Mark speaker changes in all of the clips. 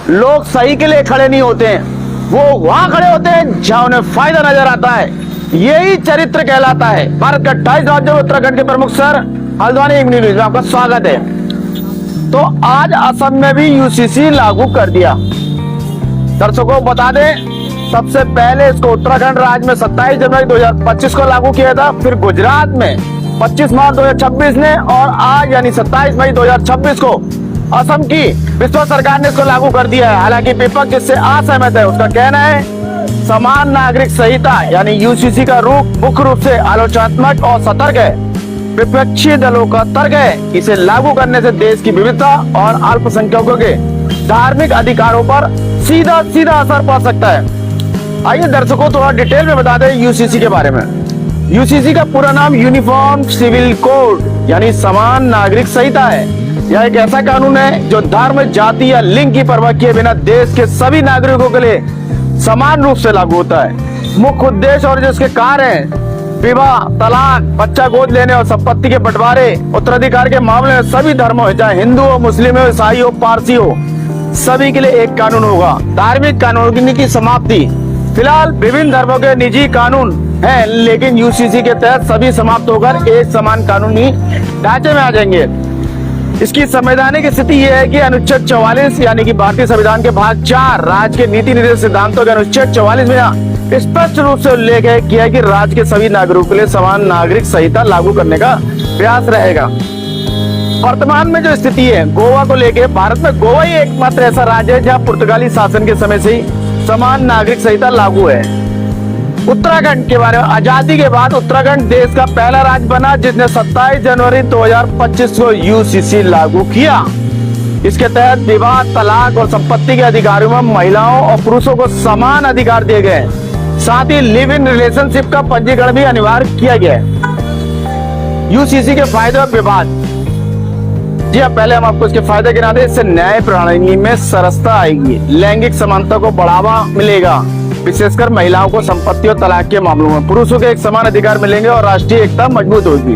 Speaker 1: लोग सही के लिए खड़े नहीं होते हैं, वो वहां खड़े होते हैं जहां उन्हें फायदा नजर आता है। यही चरित्र कहलाता है। भारत का 28 राज्यों में उत्तराखंड के प्रमुख शहर हल्द्वानी इवनिंग न्यूज में आपका स्वागत है। तो आज असम में भी यूसीसी लागू कर दिया। दर्शकों बता दें, सबसे पहले इसको उत्तराखंड राज्य में 27 जनवरी 2025 को लागू किया था, फिर गुजरात में 25 मार्च 2026 ने, और आज यानी 27 मई 2026 को असम की विश्व सरकार ने इसको लागू कर दिया है। हालांकि विपक्ष जिससे असहमत है, उसका कहना है समान नागरिक संहिता यानी यूसीसी का रूप मुख्य रूप से आलोचनात्मक और सतर्क है। विपक्षी दलों का तर्क है इसे लागू करने से देश की विविधता और अल्पसंख्यकों के धार्मिक अधिकारों पर सीधा असर पड़ सकता है। आइए दर्शकों थोड़ा डिटेल में बता दें यूसीसी के बारे में। यूसीसी का पूरा नाम यूनिफॉर्म सिविल कोड यानी समान नागरिक संहिता है। यह एक ऐसा कानून है जो धर्म, जाति या लिंग की परवाह किए बिना देश के सभी नागरिकों के लिए समान रूप से लागू होता है। मुख्य उद्देश्य और जो इसके कार्य हैं, विवाह, तलाक, बच्चा गोद लेने और संपत्ति के बंटवारे, उत्तराधिकार के मामले में सभी धर्म हो, चाहे हिंदू हो, मुस्लिम हो, ईसाई हो, पारसी हो, सभी के लिए एक कानून होगा। धार्मिक कानून की समाप्ति, फिलहाल विभिन्न धर्मों के निजी कानून हैं, लेकिन यूसीसी के तहत सभी समाप्त होकर एक समान कानूनी ढांचे में आ जाएंगे। इसकी संवैधानिक स्थिति यह है कि अनुच्छेद 44 यानी कि भारतीय संविधान के भाग 4 राज्य के नीति निर्देश सिद्धांतों के अनुच्छेद 44 में स्पष्ट रूप से उल्लेख है किया है कि राज्य के सभी नागरिकों के लिए समान नागरिक संहिता लागू करने का प्रयास रहेगा। वर्तमान में जो स्थिति है गोवा को लेकर, भारत में गोवा ही एकमात्र ऐसा राज्य है जहाँ पुर्तगाली शासन के समय से ही समान नागरिक संहिता लागू है। उत्तराखंड के बारे में, आजादी के बाद उत्तराखंड देश का पहला राज्य बना जिसने 27 जनवरी 2025 को यूसीसी लागू किया। इसके तहत विवाह, तलाक और संपत्ति के अधिकारों में महिलाओं और पुरुषों को समान अधिकार दिए गए। साथ ही लिव इन रिलेशनशिप का पंजीकरण भी अनिवार्य किया गया है। यूसीसी के फायदे और विवाद, जी हाँ, पहले हम आपको इसके फायदे गिना दें। इससे न्याय प्रणाली में सरसता आएगी, लैंगिक समानता को बढ़ावा मिलेगा, विशेषकर महिलाओं को संपत्ति और तलाक के मामलों में पुरुषों के एक समान अधिकार मिलेंगे और राष्ट्रीय एकता मजबूत होगी।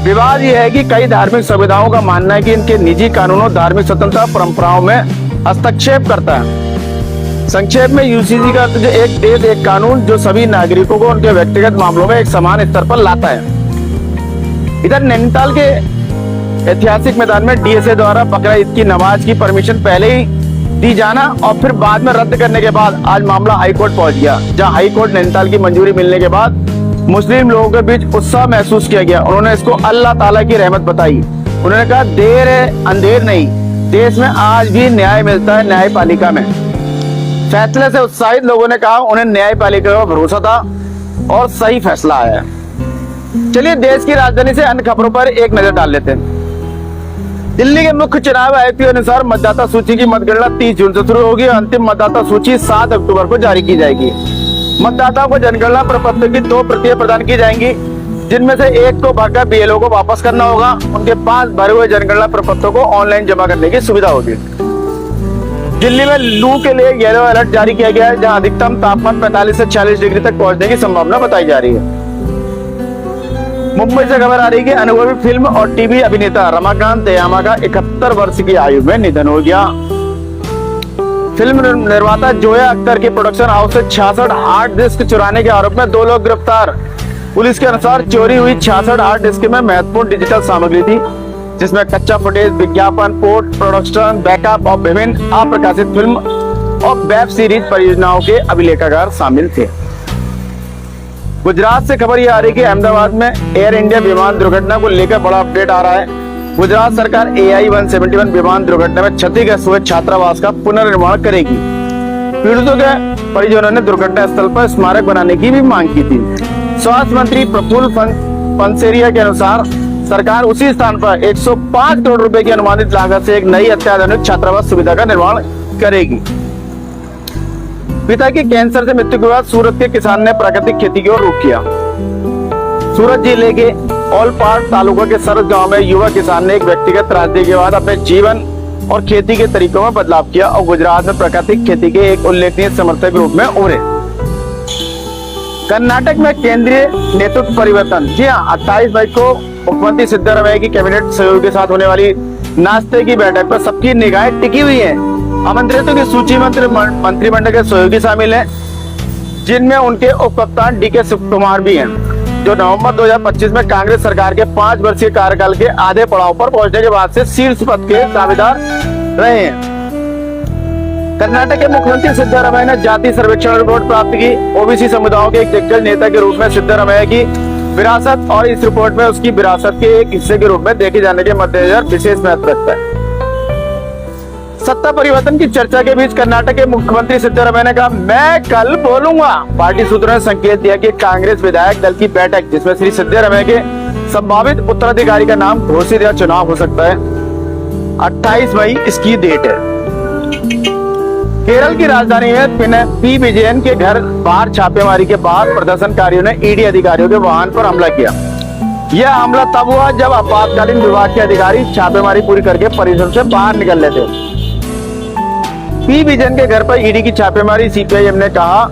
Speaker 1: विवाद यह है कि कई धार्मिक संविधाओं का मानना है कि इनके निजी कानूनों, धार्मिक स्वतंत्रता, परंपराओं में हस्तक्षेप करता है। संक्षेप में यूसीसी का जो एक देश एक कानून जो सभी नागरिकों को उनके व्यक्तिगत मामलों में एक समान स्तर पर लाता है। इधर नैनीताल के ऐतिहासिक मैदान में डीएसए द्वारा बकरा ईद की नमाज की परमिशन पहले ही दी जाना और फिर बाद में रद्द करने के बाद आज मामला हाईकोर्ट पहुंच गया, जहां हाईकोर्ट नैनीताल की मंजूरी मिलने के बाद मुस्लिम लोगों के बीच उत्साह महसूस किया गया। उन्होंने इसको अल्लाह ताला की रहमत बताई। उन्होंने कहा देर है अंधेर नहीं, देश में आज भी न्याय मिलता है न्यायपालिका में। फैसले से उत्साहित लोगों ने कहा उन्हें न्यायपालिका का भरोसा था और सही फैसला आया। चलिए देश की राजधानी से अन्य खबरों पर एक नजर डाल लेते हैं। दिल्ली के मुख्य चुनाव आयोग के अनुसार मतदाता सूची की मतगणना 30 जून से शुरू होगी और अंतिम मतदाता सूची 7 अक्टूबर को जारी की जाएगी। मतदाताओं को जनगणना प्रपत्र की 2 प्रतियां प्रदान की जाएंगी, जिनमें से एक को भरकर बीएलओ को वापस करना होगा। उनके पास भरे हुए जनगणना प्रपत्रों को ऑनलाइन जमा करने की सुविधा होगी। दिल्ली में लू के लिए येलो अलर्ट जारी किया गया है, जहां अधिकतम तापमान 45 से 40 डिग्री तक पहुंचने की संभावना बताई जा रही है। मुंबई से खबर आ रही है कि अनुभवी फिल्म और टीवी अभिनेता रमाकांत दयामा का 71 वर्ष की आयु में निधन हो गया। फिल्म निर्माता जोया अख्तर के प्रोडक्शन हाउस से 66 हार्ड डिस्क चुराने के आरोप में 2 लोग गिरफ्तार। पुलिस के अनुसार चोरी हुई 66 हार्ड डिस्क में महत्वपूर्ण डिजिटल सामग्री थी, जिसमें कच्चा फुटेज, विज्ञापन, पोस्ट प्रोडक्शन, बैकअप और विभिन्न अप्रकाशित फिल्म और वेब सीरीज परियोजनाओं के अभिलेखागार शामिल थे। गुजरात से खबर यह आ रही है कि अहमदाबाद में एयर इंडिया विमान दुर्घटना को लेकर बड़ा अपडेट आ रहा है। गुजरात सरकार AI-171 विमान दुर्घटना में क्षतिग्रस्त हुए छात्रावास का पुनर्निर्माण करेगी। पीड़ितों के परिजनों ने दुर्घटना स्थल पर स्मारक बनाने की भी मांग की थी। स्वास्थ्य मंत्री प्रफुल्ल पनसेरिया के अनुसार सरकार उसी स्थान पर 105 करोड़ रुपए की अनुमानित लागत से एक नई अत्याधुनिक छात्रावास सुविधा का निर्माण करेगी। पिता की कैंसर से मृत्यु के बाद सूरत के किसान ने प्राकृतिक खेती की ओर रुख किया। सूरत जिले के ओलपाड़ तालुका के सरस गांव में युवा किसान ने एक व्यक्तिगत त्रासदी के बाद अपने जीवन और खेती के तरीकों में बदलाव किया और गुजरात में प्राकृतिक खेती के एक उल्लेखनीय समर्थक के रूप में उभरे। कर्नाटक में केंद्रीय नेतृत्व परिवर्तन, जी हाँ, 28 मई को मुख्यमंत्री सिद्धरामैया की कैबिनेट सहयोग के साथ होने वाली नाश्ते की बैठक पर सबकी निगाहें टिकी हुई हैं। आमंत्रितों की सूची में मंत्रिमंडल के सहयोगी शामिल हैं, जिनमें उनके उप कप्तान डीके शिव कुमार भी हैं, जो नवंबर 2025 में कांग्रेस सरकार के 5 वर्षीय कार्यकाल के आधे पड़ाव पर पहुंचने के बाद से शीर्ष पद के दावेदार रहे हैं। कर्नाटक के मुख्यमंत्री सिद्धरामैया ने जाति सर्वेक्षण रिपोर्ट प्राप्त की। ओबीसी समुदायों के एक दिग्गज नेता के रूप में सिद्धरामैया की विरासत और इस रिपोर्ट में उसकी विरासत के एक हिस्से के रूप में देखे जाने के मद्देनजर विशेष महत्व रखता है। सत्ता परिवर्तन की चर्चा के बीच कर्नाटक के मुख्यमंत्री सिद्धरामैया ने कहा, मैं कल बोलूंगा। पार्टी सूत्रों ने संकेत दिया कि कांग्रेस विधायक दल की बैठक, जिसमें श्री सिद्धरामैया के संभावित उत्तराधिकारी का नाम घोषित या चुनाव हो सकता है, 28 मई इसकी डेट है। केरल की राजधानी में पी विजयन के घर बाहर छापेमारी के बाद प्रदर्शनकारियों ने ईडी अधिकारियों के वाहन पर हमला किया। यह हमला तब हुआ जब आपातकालीन विभाग के अधिकारी छापेमारी पूरी करके परिसर से बाहर निकल रहे थे। पी विजयन के घर पर ईडी की छापेमारी सीपीआईएम ने कहा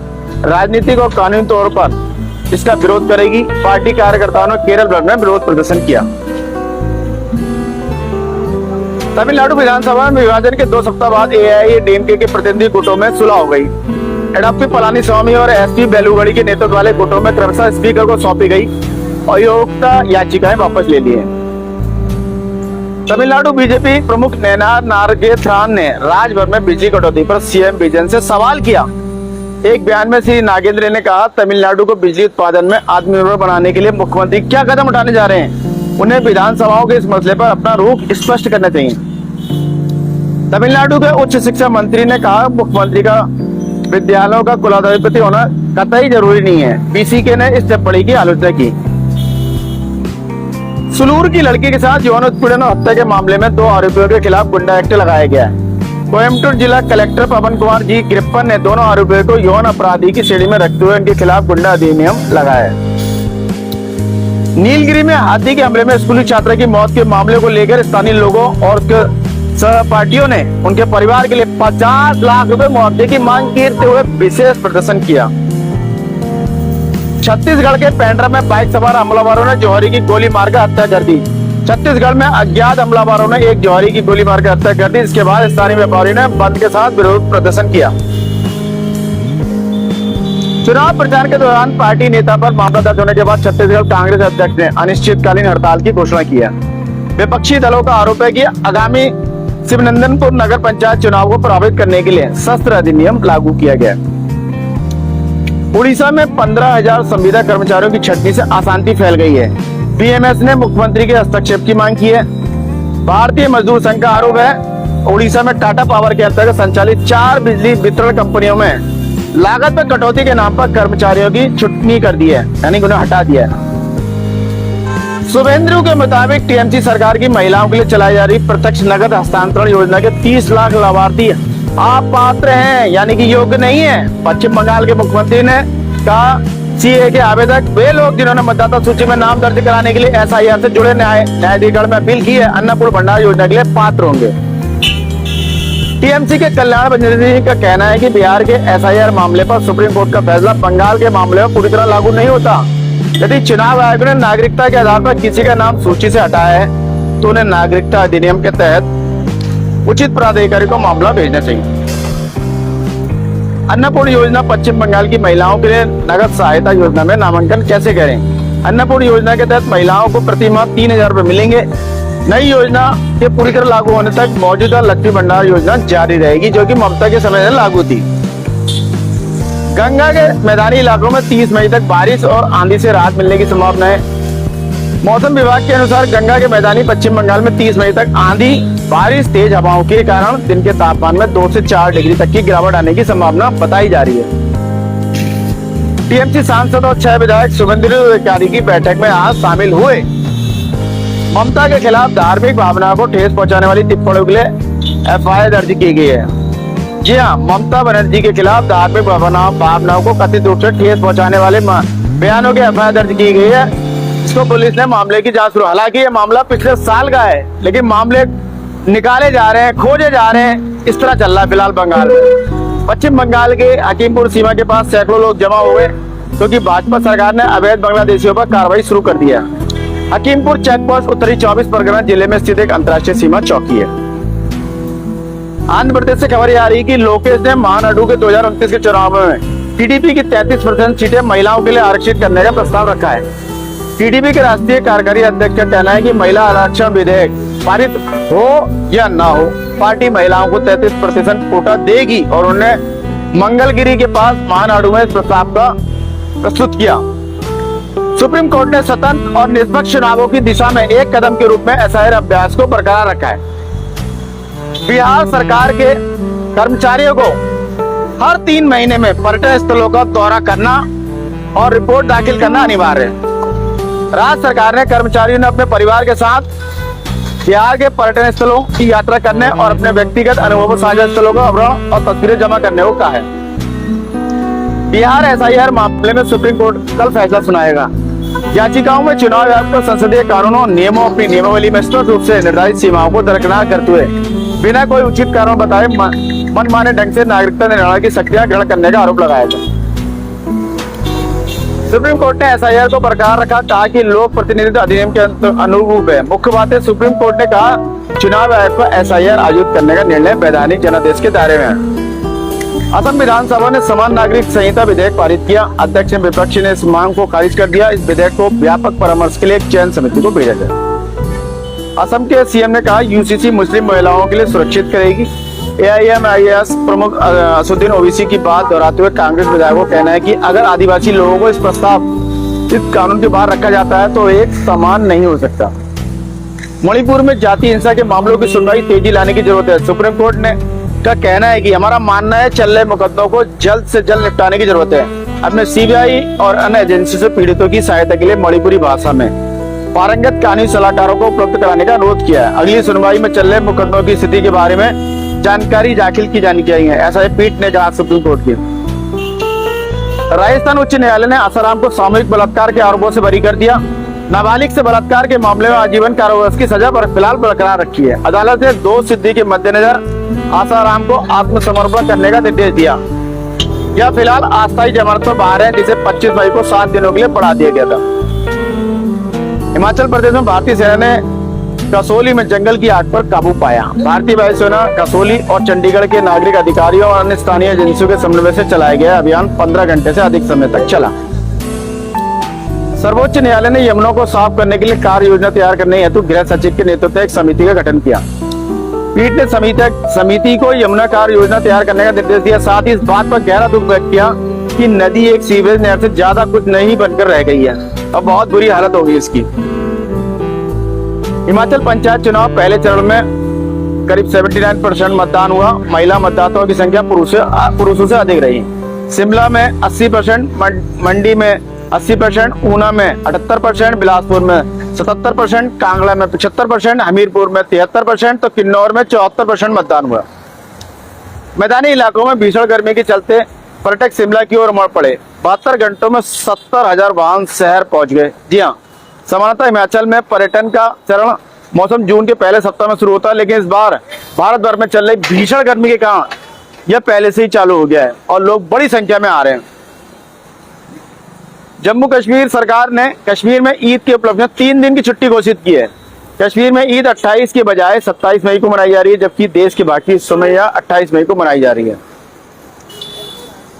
Speaker 1: राजनीतिक और कानूनी तौर पर इसका विरोध करेगी। पार्टी कार्यकर्ताओं ने केरल भर में विरोध प्रदर्शन किया। तमिलनाडु विधानसभा में विभाजन के 2 सप्ताह बाद एआईएडीएमके के प्रतिनिधि गुटों में सुलह हो गई। एडप्पी पलानीस्वामी और एसपी बेलुगड़ी के नेतृत्व वाले गुटों में क्रमशः स्पीकर को सौंपी गई और योग्यता याचिकाएं वापस ले ली हैं। तमिलनाडु बीजेपी प्रमुख नैना नागेंद्रन ने राज्य भर में बिजली कटौती पर सीएम विजयन से सवाल किया। एक बयान में श्री नागेंद्र ने कहा, तमिलनाडु को बिजली उत्पादन में आत्मनिर्भर बनाने के लिए मुख्यमंत्री क्या कदम उठाने जा रहे हैं, उन्हें विधानसभाओं के इस मसले पर अपना रुख स्पष्ट करना चाहिए। तमिलनाडु के उच्च शिक्षा मंत्री ने कहा, मुख्यमंत्री का विद्यालयों का कुलाधिपति होना कतई जरूरी नहीं है। पीसीके ने इस टिप्पणी की आलोचना की। सुलूर की लड़की के साथ यौन उत्पीड़न और हत्या के मामले में 2 आरोपियों के खिलाफ गुंडा एक्ट लगाया गया है। कोयम्बटूर जिला कलेक्टर पवन कुमार जी कृपन ने दोनों आरोपियों को यौन अपराधी की श्रेणी में रखते हुए उनके खिलाफ गुंडा अधिनियम लगाया है। नीलगिरी में हाथी के हमले में स्कूली छात्रा की मौत के मामले को लेकर स्थानीय लोगों और उसके सहपाठियों ने उनके परिवार के लिए 50 लाख रुपए मुआवजे की मांग करते हुए विशेष प्रदर्शन किया। छत्तीसगढ़ के पेंड्रा में बाइक सवार हमलावरों ने जौहरी की गोली मारकर हत्या कर दी। छत्तीसगढ़ में अज्ञात हमलावरों ने एक जौहरी की गोली मारकर हत्या कर दी। इसके बाद स्थानीय व्यापारी ने बंद के साथ विरोध प्रदर्शन किया। चुनाव प्रचार के दौरान पार्टी नेता पर मामला दर्ज होने के बाद छत्तीसगढ़ कांग्रेस अध्यक्ष ने अनिश्चितकालीन हड़ताल की घोषणा की है। विपक्षी दलों का आरोप है कि आगामी शिवनंदनपुर नगर पंचायत चुनाव को प्रभावित करने के लिए शस्त्र अधिनियम लागू किया गया। उड़ीसा में 15,000 संविदा कर्मचारियों की छटनी से अशांति फैल गई है। बीएमएस ने मुख्यमंत्री के हस्तक्षेप की मांग की है। भारतीय मजदूर संघ का आरोप है, उड़ीसा में टाटा पावर के अंतर्गत संचालित 4 बिजली वितरण कंपनियों में लागत में कटौती के नाम पर कर्मचारियों की छुट्टी कर दी है, यानी उन्हें हटा दिया है। शुभेंदु के मुताबिक टीएमसी सरकार की महिलाओं के लिए चलाई जा रही प्रत्यक्ष नगद हस्तांतरण योजना के 30 लाख लाभार्थी अपात्र हैं, यानी कि योग्य नहीं है। पश्चिम बंगाल के मुख्यमंत्री ने कहा, सीए के आवेदक वे लोग जिन्होंने मतदाता सूची में नाम दर्ज कराने के लिए एसआईआर से जुड़े न्यायाधिकरण में अपील की है, अन्नपूर्ण भंडार योजना के लिए पात्र होंगे। टीएमसी के कल्याण बंजारी का कहना है कि बिहार के एसआईआर मामले पर सुप्रीम कोर्ट का फैसला बंगाल के मामले में पूरी तरह लागू नहीं होता। यदि चुनाव आयोग ने नागरिकता के आधार पर किसी का नाम सूची से हटाया है तो उन्हें नागरिकता अधिनियम के तहत उचित प्राधिकारी को मामला भेजना चाहिए। अन्नपूर्ण योजना पश्चिम बंगाल की महिलाओं के लिए नगद सहायता योजना में नामांकन कैसे करें। अन्नपूर्ण योजना के तहत महिलाओं को प्रति माह 3,000 रुपए मिलेंगे। नई योजना के पूरी तरह लागू होने तक मौजूदा लक्ष्मी भंडार योजना जारी रहेगी, जो कि ममता के समय में लागू थी। गंगा के मैदानी इलाकों में 30 मई तक बारिश और आंधी से राहत मिलने की संभावना है। मौसम विभाग के अनुसार गंगा के मैदानी पश्चिम बंगाल में 30 मई तक आंधी, बारिश, तेज हवाओं के कारण दिन के तापमान में 2 से 4 डिग्री तक की गिरावट आने की संभावना बताई जा रही है। टीएमसी सांसद और 6 विधायक शुभेंदु अधिकारी की बैठक में आज शामिल हुए। ममता के खिलाफ धार्मिक भावनाओं को ठेस पहुंचाने वाली टिप्पणियों के लिए एफआईआर दर्ज की गई है। जी हां, ममता बनर्जी के खिलाफ धार्मिक भावनाओं को कथित रूप से ठेस पहुंचाने वाले बयानों की एफआईआर दर्ज की गई है। इसको पुलिस ने मामले की जांच शुरू, हालांकि ये मामला पिछले साल का है, लेकिन मामले निकाले जा रहे हैं, खोजे जा रहे हैं, इस तरह चल रहा है फिलहाल बंगाल में। पश्चिम बंगाल के हकीमपुर सीमा के पास सैकड़ों लोग जमा हुए क्योंकि भाजपा सरकार ने अवैध बांग्लादेशियों पर कार्रवाई शुरू कर दिया। हकीमपुर चेक पोस्ट उत्तरी 24 परगना जिले में स्थित एक अंतर्राष्ट्रीय सीमा चौकी है। आंध्र प्रदेश से खबर आ रही है कि लोकेश ने महानाडु के 2029 के चुनाव में टीडीपी की 33% सीटें महिलाओं के लिए आरक्षित करने का प्रस्ताव रखा है। टीडीपी के राष्ट्रीय कार्यकारी अध्यक्ष का कहना है कि महिला आरक्षण विधेयक पारित हो या ना हो, पार्टी महिलाओं को 33% कोटा देगी और उन्हें मंगलगिरी के पास महानाडु में इस प्रस्ताव का प्रस्तुत किया। सुप्रीम कोर्ट ने स्वतंत्र और निष्पक्ष चुनावों की दिशा में एक कदम के रूप में एसआईआर अभ्यास को बरकरार रखा है। बिहार सरकार के कर्मचारियों को हर 3 महीने में पर्यटन स्थलों का दौरा करना और रिपोर्ट दाखिल करना अनिवार्य है। राज्य सरकार ने कर्मचारियों ने अपने परिवार के साथ बिहार के पर्यटन स्थलों की यात्रा करने और अपने व्यक्तिगत अनुभवों साझा स्थलों का विवरण और तस्वीरें जमा करने को कहा है। बिहार एसआईआर मामले में सुप्रीम कोर्ट कल फैसला सुनाएगा। याचिकाओं में चुनाव आयोग को संसदीय कानूनों नियमों अपनी नियमावली में स्पष्ट रूप से निर्धारित सीमाओं को दरकिनार करते हुए बिना कोई उचित कारण बताए मनमाने ढंग से नागरिकता निर्णय की शक्तियां ग्रहण करने का आरोप लगाया था। सुप्रीम कोर्ट ने एसआईआर को बरकरार रखा, कहा कि लोक प्रतिनिधित्व अधिनियम के अनुरूप है। मुख्य बात है, सुप्रीम कोर्ट ने कहा चुनाव आयोग को एसआईआर आयोजित करने का निर्णय वैधानिक जनादेश के दायरे में है। असम विधानसभा ने समान नागरिक संहिता विधेयक पारित किया। अध्यक्ष विपक्ष ने इस मांग को खारिज कर दिया। इस विधेयक को व्यापक परामर्श के लिए एक चयन समिति को भेजा जाए। असम के सीएम ने कहा यूसीसी मुस्लिम महिलाओं के लिए सुरक्षित करेगी। एआईएमआईएस प्रमुख असुद्दीन ओवैसी की बात दोहराते हुए कांग्रेस विधायकों का कहना है कि अगर आदिवासी लोगों को इस कानून के बाहर रखा जाता है तो एक समान नहीं हो सकता। मणिपुर में जाति हिंसा के मामलों की सुनवाई तेजी लाने की जरूरत है। सुप्रीम कोर्ट ने का कहना है कि हमारा मानना है चल रहे मुकदमों को जल्द से जल्द निपटाने की जरूरत है। अपने सीबीआई और अन्य एजेंसी से पीड़ितों की सहायता के लिए मणिपुरी भाषा में पारंगत कानूनी सलाहकारों को उपलब्ध कराने का अनुरोध किया है। अगली सुनवाई में चल रहे मुकदमों की स्थिति के बारे में जानकारी दाखिल की जानी चाहिए, ऐसा पीठ ने कहा सुप्रीम कोर्ट की। राजस्थान उच्च न्यायालय ने आसाराम को सामूहिक बलात्कार के आरोपों से बरी कर दिया। नाबालिग से बलात्कार के मामले में आजीवन कारावास की सजा पर फिलहाल बरकरार रखी है। अदालत ने 2 सिद्धि के मद्देनजर आसाराम को आत्मसमर्पण करने का निर्देश दिया। यह फिलहाल अस्थायी जमानत पर बाहर है, जिसे 25 मई को 7 दिनों के लिए बढ़ा दिया गया था। हिमाचल प्रदेश में भारतीय सेना ने कसोली में जंगल की आग पर काबू पाया। भारतीय वायुसेना कसोली और चंडीगढ़ के नागरिक अधिकारियों और अन्य स्थानीय एजेंसियों के समन्वय से चलाया गया अभियान 15 घंटे से अधिक समय तक चला। सर्वोच्च न्यायालय ने यमुनों को साफ करने के लिए कार्य योजना तैयार करने हेतु गृह सचिव के नेतृत्व में एक समिति का गठन किया। पीठ ने समिति को यमुना कार्य योजना तैयार करने का निर्देश दिया। साथ ही इस बात पर गहरा दुख व्यक्त किया कि नदी एक सीवरेज नहर से ज्यादा कुछ नहीं बनकर रह गई है। अब बहुत बुरी हालत होगी इसकी। हिमाचल पंचायत चुनाव पहले चरण में करीब 79% मतदान हुआ। महिला मतदाताओं की संख्या पुरुषों से अधिक रही। शिमला में 80%, मंडी में 80%, ऊना में 78%, बिलासपुर में 77%, कांगड़ा में 75%, हमीरपुर में 73%, तो किन्नौर में 74% मतदान हुआ। मैदानी इलाकों में भीषण गर्मी के चलते पर्यटक शिमला की ओर मुड़ पड़े। 72 घंटों में 70,000 वाहन शहर पहुंच गए। जी हाँ, सामान्यतः हिमाचल में पर्यटन का चरण मौसम जून के पहले सप्ताह में शुरू होता है, लेकिन इस बार भारत भर में चल रही भीषण गर्मी के कारण यह पहले से ही चालू हो गया है और लोग बड़ी संख्या में आ रहे हैं। जम्मू कश्मीर सरकार ने कश्मीर में ईद के उपलक्ष्य में 3 दिन की छुट्टी घोषित की है। कश्मीर में ईद 28 के बजाय 27 मई को मनाई जा रही है, जबकि देश के बाकी हिस्सों में यह 28 मई को मनाई जा रही है।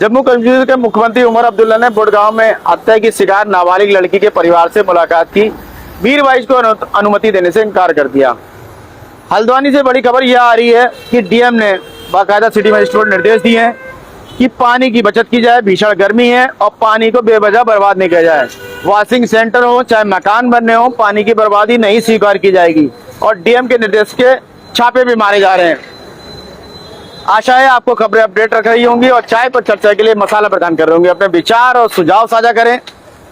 Speaker 1: जम्मू कश्मीर के मुख्यमंत्री उमर अब्दुल्ला ने बुड़गांव में हत्या की शिकार नाबालिग लड़की के परिवार से मुलाकात की। मीर वाइज को अनुमति देने से इनकार कर दिया। हल्द्वानी से बड़ी खबर यह आ रही है कि डीएम ने बाकायदा सिटी मजिस्ट्रेट को निर्देश दिए हैं कि पानी की बचत की जाए। भीषण गर्मी है और पानी को बेवजह बर्बाद नहीं किया जाए। वॉशिंग सेंटर हो चाहे मकान बनने हो, पानी की बर्बादी नहीं स्वीकार की जाएगी और डीएम के निर्देश के छापे भी मारे जा रहे हैं। आशा है आपको खबरें अपडेट रख रही होंगी और चाय पर चर्चा के लिए मसाला प्रदान कर रहे होंगे। अपने विचार और सुझाव साझा करें।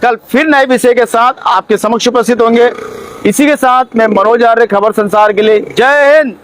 Speaker 1: कल फिर नए विषय के साथ आपके समक्ष उपस्थित होंगे। इसी के साथ मैं मनोज आर्य, खबर संसार के लिए जय हिंद।